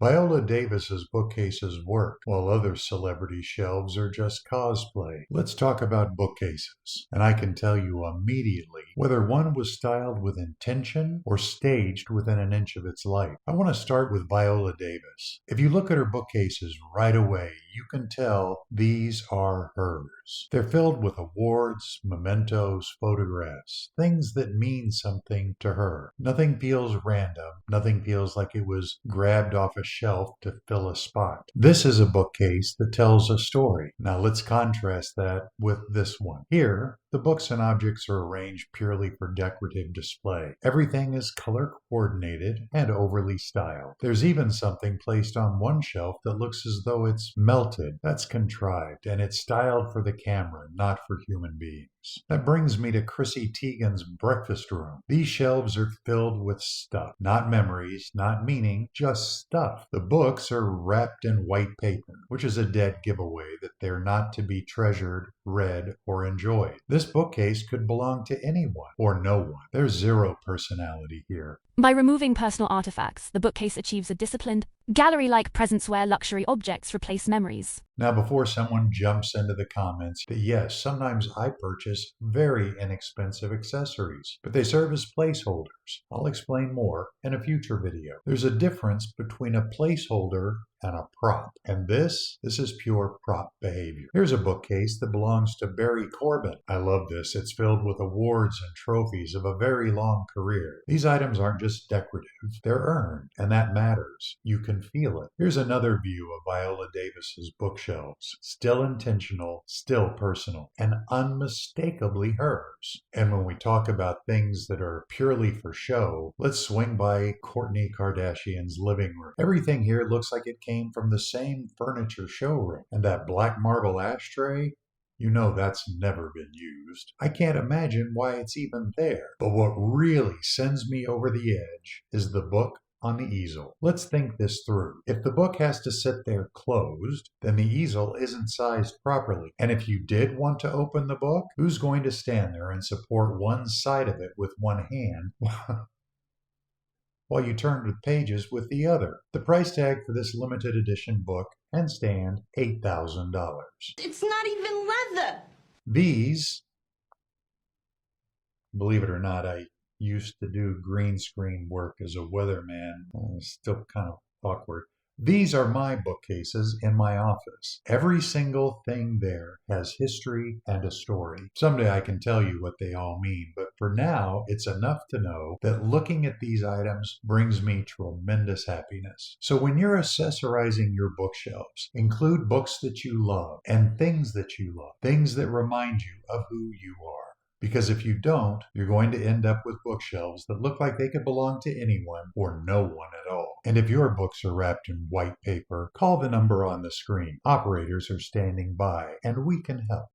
Viola Davis's bookcases work, while other celebrity shelves are just cosplay. Let's talk about bookcases, and I can tell you immediately whether one was styled with intention or staged within an inch of its life. I want to start with Viola Davis. If you look at her bookcases right away, you can tell these are hers. They're filled with awards, mementos, photographs, things that mean something to her. Nothing feels random. Nothing feels like it was grabbed off a shelf to fill a spot. This is a bookcase that tells a story. Now let's contrast that with this one. Here, the books and objects are arranged purely for decorative display. Everything is color coordinated and overly styled. There's even something placed on one shelf that looks as though it's melted. That's contrived, and it's styled for the camera, not for human beings. That brings me to Chrissy Teigen's breakfast room. These shelves are filled with stuff, not memories, not meaning, just stuff. The books are wrapped in white paper, which is a dead giveaway that they're not to be treasured, read, or enjoyed. This bookcase could belong to anyone or no one. There's zero personality here. By removing personal artifacts, the bookcase achieves a disciplined, gallery-like presence where luxury objects replace memories. Now, before someone jumps into the comments, that yes, sometimes I purchase very inexpensive accessories, but they serve as placeholders. I'll explain more in a future video. There's a difference between a placeholder and a prop, and this is pure prop behavior. Here's a bookcase that belongs to Barry Corbin. I love this. It's filled with awards and trophies of a very long career. These items aren't just decorative, they're earned, and that matters. You can feel it. Here's another view of Viola Davis's bookshelves. Still intentional, still personal, and unmistakably hers. And when we talk about things that are purely for show, let's swing by Kourtney Kardashian's living room. Everything here looks like it came from the same furniture showroom. And that black marble ashtray, you know that's never been used. I can't imagine why it's even there. But what really sends me over the edge is the book on the easel. Let's think this through. If the book has to sit there closed, then the easel isn't sized properly. And if you did want to open the book, who's going to stand there and support one side of it with one hand while you turn the pages with the other? The price tag for this limited edition book and stand, $8,000. It's not even leather. These, believe it or not, I used to do green screen work as a weatherman. Still kind of awkward. These are my bookcases in my office. Every single thing there has history and a story. Someday I can tell you what they all mean, but for now, it's enough to know that looking at these items brings me tremendous happiness. So when you're accessorizing your bookshelves, include books that you love and things that you love, things that remind you of who you are. Because if you don't, you're going to end up with bookshelves that look like they could belong to anyone or no one at all. And if your books are wrapped in white paper, call the number on the screen. Operators are standing by, and we can help.